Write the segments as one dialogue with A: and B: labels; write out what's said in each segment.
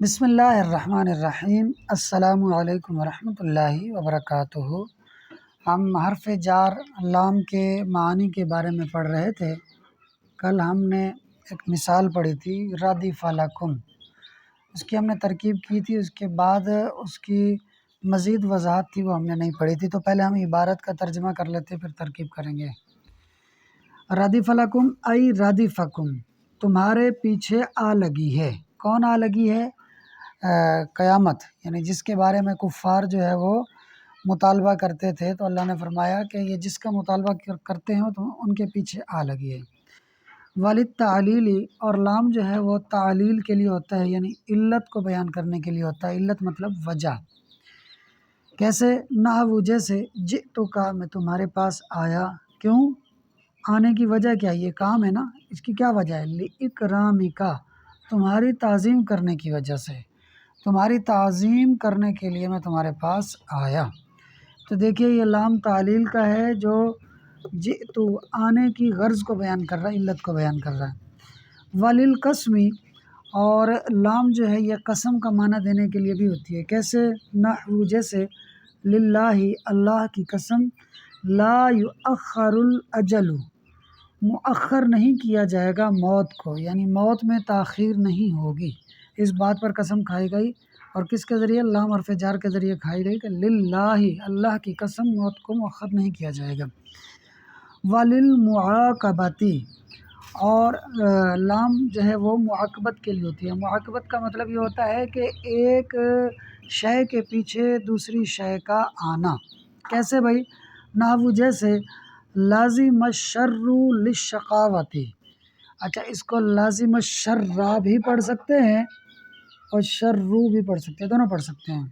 A: بسم اللہ الرحمن الرحیم۔ السلام علیکم ورحمۃ اللہ وبرکاتہ۔ ہم حرف جار لام کے معنی کے بارے میں پڑھ رہے تھے۔ کل ہم نے ایک مثال پڑھی تھی ردف لکم، اس کی ہم نے ترکیب کی تھی، اس کے بعد اس کی مزید وضاحت تھی وہ ہم نے نہیں پڑھی تھی۔ تو پہلے ہم عبارت کا ترجمہ کر لیتے پھر ترکیب کریں گے۔ ردف لکم ای ردفکم، تمہارے پیچھے آ لگی ہے۔ کون آ لگی ہے؟ قیامت، یعنی جس کے بارے میں کفار جو ہے وہ مطالبہ کرتے تھے، تو اللہ نے فرمایا کہ یہ جس کا مطالبہ کرتے ہیں تو ان کے پیچھے آ لگی ہے۔ وللتعلیل، اور لام جو ہے وہ تعلیل کے لیے ہوتا ہے، یعنی علت کو بیان کرنے کے لیے ہوتا ہے۔ علت مطلب وجہ۔ کیسے؟ نحو جیسے جئتک، میں تمہارے پاس آیا۔ کیوں آنے کی وجہ کیا ہے؟ یہ کام ہے نا، اس کی کیا وجہ ہے؟ لإکرامک، تمہاری تعظیم کرنے کی وجہ سے، تمہاری تعظیم کرنے کے لیے میں تمہارے پاس آیا۔ تو دیکھیے یہ لام تعلیل کا ہے جو جئت آنے کی غرض کو بیان کر رہا ہے، علت کو بیان کر رہا ہے۔ وللقسمی، اور لام جو ہے یہ قسم کا معنی دینے کے لیے بھی ہوتی ہے۔ کیسے؟ نحو جیسے للہ، اللہ کی قسم، لا یؤخر الاجل، مؤخر نہیں کیا جائے گا موت کو، یعنی موت میں تاخیر نہیں ہوگی۔ اس بات پر قسم کھائی گئی، اور کس کے ذریعے؟ لام حرف جار کے ذریعے کھائی گئی کہ للہ، اللہ کی قسم، موت کو مؤخر نہیں کیا جائے گا۔ وللمعاقبتی، اور لام جو ہے وہ معاقبت کے لیے ہوتی ہے۔ معاقبت کا مطلب یہ ہوتا ہے کہ ایک شے کے پیچھے دوسری شے کا آنا۔ کیسے بھائی؟ نحو جیسے لازم الشر للشقاوتی، اچھا اس کو لازم الشر بھی پڑھ سکتے ہیں اور شرو بھی پڑھ سکتے ہیں، دونوں پڑھ سکتے ہیں۔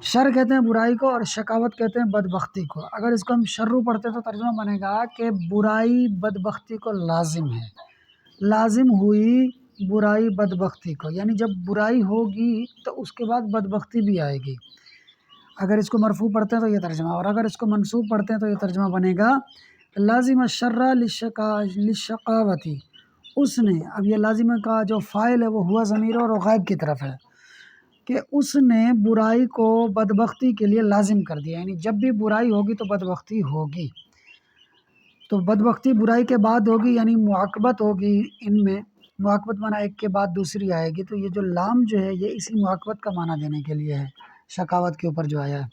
A: شر کہتے ہیں برائی کو، اور شقاوت کہتے ہیں بدبختی کو۔ اگر اس کو ہم شرو پڑھتے تو ترجمہ بنے گا کہ برائی بدبختی کو لازم ہے، لازم ہوئی برائی بدبختی کو، یعنی جب برائی ہوگی تو اس کے بعد بدبختی بھی آئے گی۔ اگر اس کو مرفوع پڑھتے ہیں تو یہ ترجمہ، اور اگر اس کو منصوب پڑھتے ہیں تو یہ ترجمہ بنے گا لازم الشر للشقاوتی، اس نے، اب یہ لازمہ کا جو فاعل ہے وہ ہوا ضمیر اور غائب کی طرف ہے، کہ اس نے برائی کو بدبختی کے لیے لازم کر دیا، یعنی جب بھی برائی ہوگی تو بدبختی ہوگی۔ تو بدبختی برائی کے بعد ہوگی، یعنی معاقبت ہوگی ان میں۔ معاقبت معنی ایک کے بعد دوسری آئے گی، تو یہ جو لام جو ہے یہ اسی معاقبت کا معنی دینے کے لیے ہے، شقاوت کے اوپر جو آیا ہے۔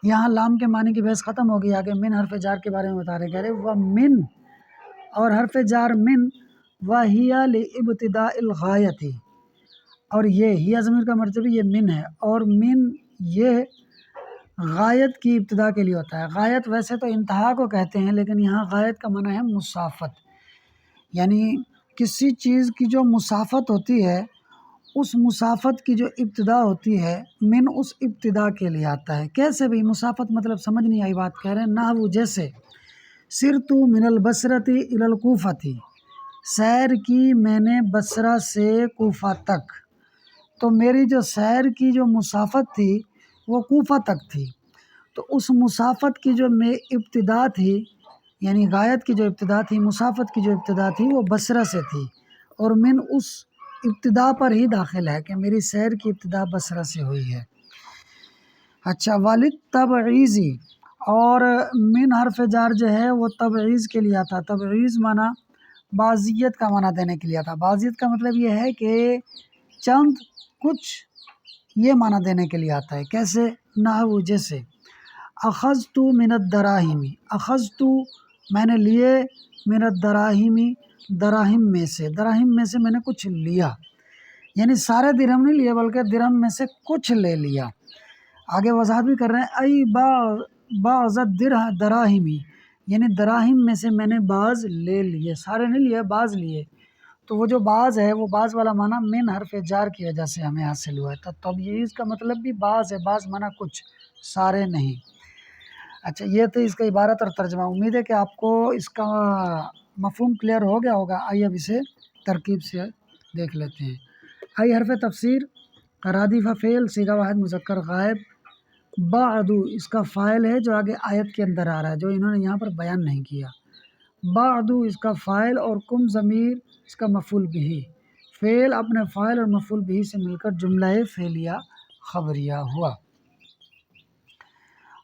A: یہاں لام کے معنی کی بحث ختم ہوگی، آگے من حرف جار کے بارے میں بتا رہے، کہہ رہے ومن، اور حرف جار من، وَهِيَ لِابْتِدَاءِ الْغَایَةِ، اور یہ ہی ضمیر کا مرتبہ یہ من ہے، اور من یہ غایت کی ابتدا کے لیے ہوتا ہے۔ غایت ویسے تو انتہا کو کہتے ہیں، لیکن یہاں غایت کا معنی ہے مسافت، یعنی کسی چیز کی جو مسافت ہوتی ہے، اس مسافت کی جو ابتدا ہوتی ہے، من اس ابتدا کے لیے آتا ہے۔ کیسے بھی مسافت مطلب سمجھ نہیں آئی بات، کہہ رہے ہیں نحو جیسے سرت من البصرۃ الی الکوفۃ، سیر کی میں نے بصرہ سے کوفہ تک، تو میری جو سیر کی جو مسافت تھی وہ کوفہ تک تھی، تو اس مسافت کی جو میں ابتدا تھی، یعنی غایت کی جو ابتدا تھی، مسافت کی جو ابتدا تھی وہ بصرہ سے تھی، اور من اس ابتدا پر ہی داخل ہے کہ میری سیر کی ابتدا بصرہ سے ہوئی ہے۔ اچھا، والد تبعیضی، اور من حرف جار جو ہے وہ تبعیض کے لیے آتا۔ تبعیض معنی بعضیت کا معنی دینے کے لیے آتا۔ بعضیت کا مطلب یہ ہے کہ چند، کچھ، یہ معنی دینے کے لیے آتا ہے۔ کیسے؟ نحو جیسے اخذت من الدراہم، اخذت میں نے لیے، من الدراہم دراہم میں سے، دراہم میں سے میں نے کچھ لیا، یعنی سارے درہم نہیں لیے بلکہ درہم میں سے کچھ لے لیا۔ آگے وضاحت بھی کر رہے ہیں ای بعض الدراہم، یعنی دراہم میں سے میں نے بعض لے لیے، سارے نہیں لیے، بعض لیے۔ تو وہ جو بعض ہے، وہ بعض والا معنی من حرف جار کی وجہ سے ہمیں حاصل ہوا ہے۔ تو تبعیض کا مطلب بھی بعض ہے، بعض معنی کچھ، سارے نہیں۔ اچھا، یہ تو اس کا عبارت اور ترجمہ۔ امید ہے کہ آپ کو اس کا مفہوم کلیئر ہو گیا ہوگا۔ آئیے اب اسے ترکیب سے دیکھ لیتے ہیں۔ آئی حرف تفسیر، ردف فعل، صیغہ واحد مذکر غائب، بعد اس کا فاعل ہے جو آگے آیت کے اندر آ رہا ہے، جو انہوں نے یہاں پر بیان نہیں کیا۔ بعد اس کا فاعل، اور کم ضمیر اس کا مفعول بہ، فعل اپنے فاعل اور مفعول بھی سے مل کر جملہ فعلیہ خبریہ ہوا۔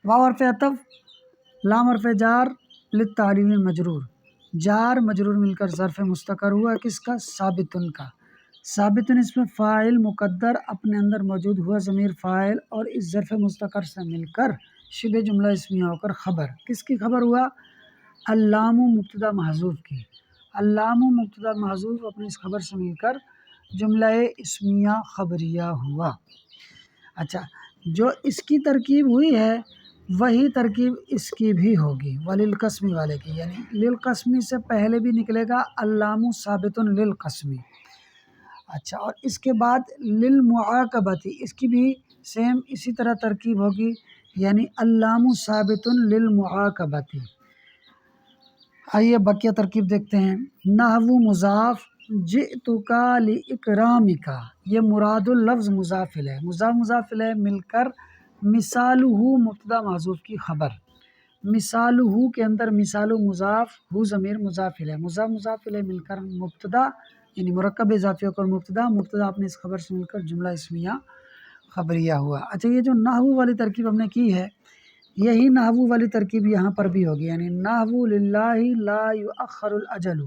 A: واو حرف عطف، لام حرف جار، للتعلیل مجرور، جار مجرور مل کر ظرف مستقر ہوا کس کا؟ ثابتن کا۔ ثابتن اس میں فاعل مقدر اپنے اندر موجود ہوا ضمیر فاعل اور اس ظرف مستقر سے مل کر شبہ جملہ اسمیہ ہو کر خبر، کس کی خبر ہوا؟ اللام مبتدا محذوف کی۔ اللام مبتدا محذوف اپنے اس خبر سے مل کر جملہ اسمیہ خبریہ ہوا۔ اچھا، جو اس کی ترکیب ہوئی ہے وہی ترکیب اس کی بھی ہوگی، وللقسمی والے کی، یعنی للقسمی سے پہلے بھی نکلے گا اللام ثابت للقسمی۔ اچھا، اور اس کے بعد للمعاقبتی، اس کی بھی سیم اسی طرح ترکیب ہوگی، یعنی اللام ثابت للمعاقبتی۔ آئیے بقیہ ترکیب دیکھتے ہیں۔ نحو مضاف، جئتک لاکرامک، یہ مراد اللفظ مضاف الیہ، مضاف الیہ مل کر مثالہ مبتدا محذوف کی خبر، مثالہ کے اندر مثال مضاف ہو ضمیر مضاف الیہ، مضاف الیہ مل کر مبتدا، یعنی مرکب اضافی ہو کر مبتدا اپنے اس خبر سے مل کر جملہ اسمیہ خبریہ ہوا۔ اچھا، یہ جو نحو والی ترکیب ہم نے کی ہے یہی نحو والی ترکیب یہاں پر بھی ہوگی، یعنی نحو للہ لا یؤخر الاجل،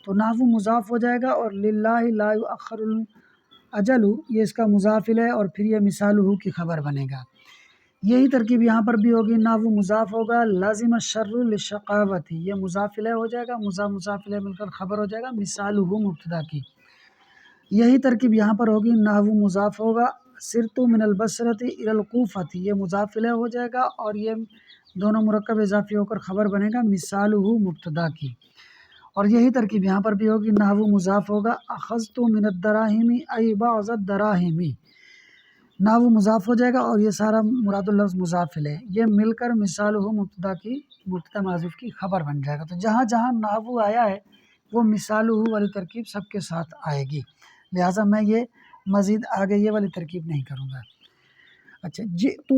A: تو نحو مضاف ہو جائے گا اور للہ لا یؤخر الاجل یہ اس کا مضاف الیہ اور پھر یہ مثالہ کی خبر بنے گا۔ یہی ترکیب یہاں پر بھی ہوگی، نحو مضاف ہوگا لازم الشر للشقاوت، یہ مضاف الیہ ہو جائے گا، مضاف الیہ مل کر خبر ہو جائے گا مثالہ مبتدا کی۔ یہی ترکیب یہاں پر ہوگی، نحو مضاف ہوگا سرت من البصرۃ الی الکوفۃ، یہ مضاف الیہ ہو جائے گا اور یہ دونوں مرکب اضافی ہو کر خبر بنے گا مثالہ مبتدا کی۔ اور یہی ترکیب یہاں پر بھی ہوگی، نحو مضاف ہوگا اخذت من الدراہم ای بعض الدراہم، نحو مضاف ہو جائے گا اور یہ سارا مراد اللفظ مضاف الیہ، یہ مل کر مثالہ مبتدا کی، مبتدا محذوف کی خبر بن جائے گا۔ تو جہاں جہاں نحو آیا ہے وہ مثالہ والی ترکیب سب کے ساتھ آئے گی، لہٰذا میں یہ مزید آگے یہ والی ترکیب نہیں کروں گا۔ اچھا، جئت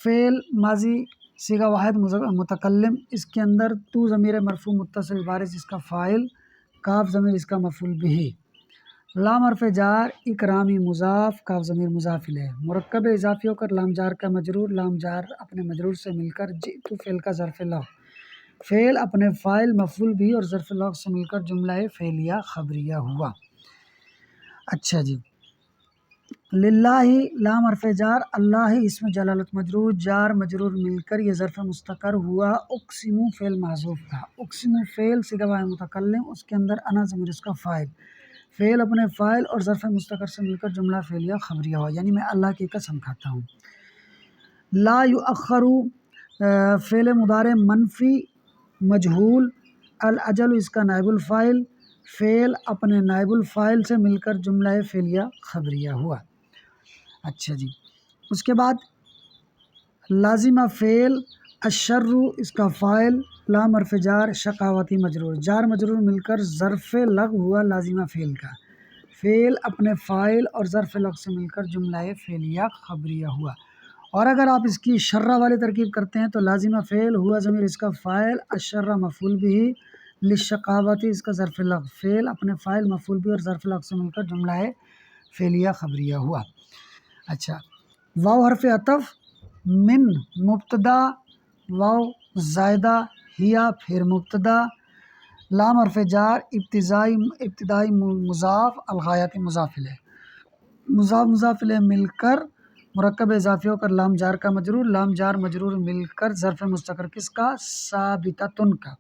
A: فعل ماضی صیغہ واحد متکلم، اس کے اندر تو ضمیر مرفوع متصل بارز اس کا فاعل، کاف ضمیر اس کا مفعول بہ، لام حرف جار، اکرامی مضاف، کاف ضمیر مضاف الیہ، مرکب اضافی ہو کر لام جار کا مجرور، لام جار اپنے مجرور سے مل کر جئت فعل کا ظرف لغو، فعل اپنے فاعل مفعول بھی اور ظرف لغو سے مل کر جملہ فعلیہ خبریہ ہوا۔ اچھا جی، للہ لام حرف جار، اللہ اسم جلالت مجرور، جار مجرور مل کر یہ ظرف مستقر ہوا، اقسم فعل محذوف تھا، اقسم فعل صیغہ واحد متکلم، اس کے اندر انا ضمیر اس کا فاعل، فعل اپنے فاعل اور ظرف مستقر سے مل کر جملہ فعلیہ خبریہ ہوا، یعنی میں اللہ کی قسم کھاتا ہوں۔ لا یؤخر فعل مضارع منفی مجہول، الاجل اس کا نائب الفاعل، فعل اپنے نائب الفاعل سے مل کر جملہ فعلیہ خبریہ ہوا۔ اچھا جی، اس کے بعد لازمہ فعل، الشر اس کا فاعل، لام حرف جار، شقاوتی مجرور، جار مجرور مل کر ظرف لغو ہوا لازمہ فعل کا، فعل اپنے فاعل اور ظرف لغو سے مل کر جملہ فعلیہ خبریہ ہوا۔ اور اگر آپ اس کی شرہ والی ترکیب کرتے ہیں تو لازمہ فعل ہوا ضمیر اس کا فاعل، الشر مفعول بھی، للشقاوتی اس کا ظرف لغو، فعل اپنے فاعل مفعول بھی اور ظرف لغو سے مل کر جملہ فعلیہ خبریہ ہوا۔ اچھا، واو حرف عطف، من مبتدا، واو زائدہ، ہیا پھر مبتدا، لام حرف جار، ابتدائی مضاف، الغایاتی مضاف الیہ، مضاف الیہ مل کر مرکب اضافی ہو کر لام جار کا مجرور، لام جار مجرور مل کر ظرف مستقر کس کا؟ ثابتۃن کا،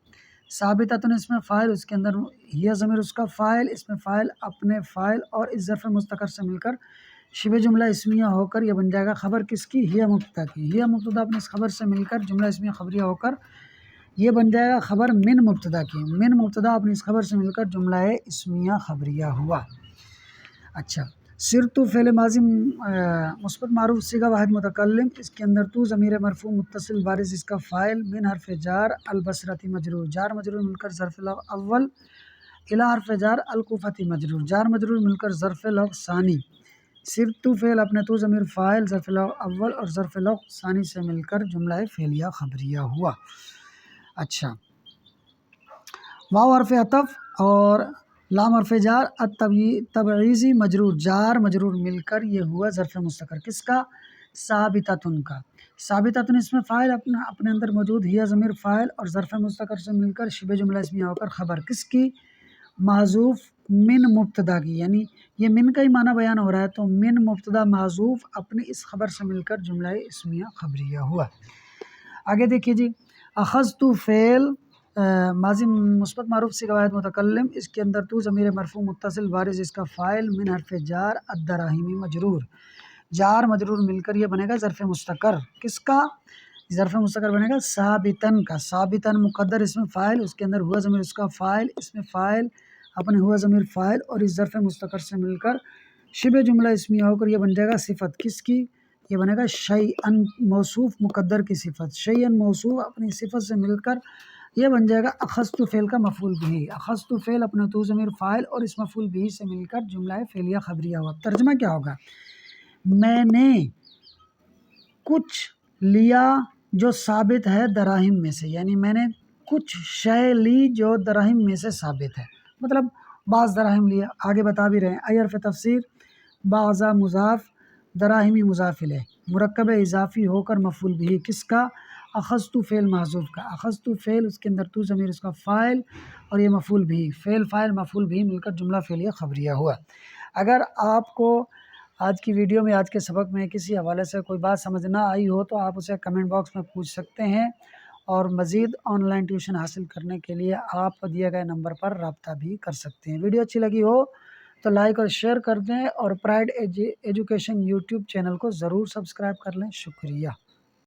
A: ثابتۃن اس میں فاعل، اس کے اندر ہیا ضمیر اس کا فاعل، اس میں فاعل اپنے فاعل اور اس ظرف مستقر سے مل کر شبہ جملہ اسمیہ ہو کر یہ بن جائے گا خبر کس کی؟ ہیا مبتدا کی، ہیا مبتدا اپنے اس خبر سے مل کر جملہ اسمیہ خبریہ ہو کر یہ بن جائے گا خبر من مبتدا کی، من مبتدا اپنی اس خبر سے مل کر جملہ اسمیہ خبریہ ہوا۔ اچھا، سرت فعل ماضی مثبت معروف صیغہ واحد متکلم، اس کے اندر تو ضمیر مرفوع متصل بارز اس کا فاعل، من حرف جار، البصرۃ مجرور، جار مجرور مل کر ظرف لغو اول، الی حرف جار، الکوفۃ مجرور، جار مجرور مل کر ظرف لغو ثانی، سرت فعل اپنے تو ضمیر فاعل، ظرف لغو اول اور ظرف لغو ثانی سے مل کر جملہ فعلیہ خبریہ ہوا۔ اچھا، واو حرف عطف اور لام حرف جار، تبعیضی مجرور، جار مجرور مل کر یہ ہوا ظرف مستقر کس کا؟ ثابتۃن کا۔ ثابتۃن اس میں فاعل اپنے اندر موجود، ہی ضمیر فاعل اور ظرف مستقر سے مل کر شبہ جملہ اسمیہ ہو کر خبر کس کی؟ محذوف من مبتدا کی، یعنی یہ من کا ہی معنی بیان ہو رہا ہے تو من مبتدا محذوف اپنی اس خبر سے مل کر جملہ اسمیہ خبریہ ہوا۔ آگے دیکھیے جی، اخذت فعل ماضی مثبت معروف سے واحد متکلم، اس کے اندر تو ضمیر مرفوع متصل بارز اس کا فاعل، من حرف جار الدراہمی مجرور، جار مجرور مل کر یہ بنے گا ظرف مستقر کس کا؟ ظرف مستقر بنے گا ثابتن کا۔ ثابتن مقدر اس میں فاعل، اس کے اندر ہوا ضمیر اس کا فاعل، اس میں فاعل اپنے ہوا ضمیر فاعل اور اس ظرف مستقر سے مل کر شبہ جملہ اسمیہ ہو کر یہ بن جائے گا صفت کس کی؟ یہ بنے گا شیئن موصوف مقدر کی صفت، شیئن موصوف اپنی صفت سے مل کر یہ بن جائے گا اخذت فعل کا مفعول بھی، اخذت فعل اپنے تو ضمیر فاعل اور اس مفعول بھی سے مل کر جملہ فعلیہ خبریہ ہوا۔ ترجمہ کیا ہوگا؟ میں نے کچھ لیا جو ثابت ہے دراہم میں سے، یعنی میں نے کچھ شے لی جو دراہم میں سے ثابت ہے، مطلب بعض دراہم لیا، آگے بتا بھی رہے ہیں۔ ای حرف تفسیر، بعضا مضاف، دراہمی مضاف الیہ، مرکب اضافی ہو کر مفعول بھی کس کا؟ اخذت فعل محذوف کا، اخذت فعل اس کے اندر تو ضمیر اس کا فاعل اور یہ مفعول بھی، فعل فاعل مفعول بھی مل کر جملہ فعلیہ خبریہ ہوا۔ اگر آپ کو آج کی ویڈیو میں، آج کے سبق میں کسی حوالے سے کوئی بات سمجھ نہ آئی ہو تو آپ اسے کمنٹ باکس میں پوچھ سکتے ہیں، اور مزید آن لائن ٹیوشن حاصل کرنے کے لیے آپ دیے گئے نمبر پر رابطہ بھی کر سکتے ہیں۔ ویڈیو اچھی لگی ہو تو لائک اور شیئر کر دیں، اور پرائڈ ایجوکیشن یوٹیوب چینل کو ضرور سبسکرائب کر لیں۔ شکریہ۔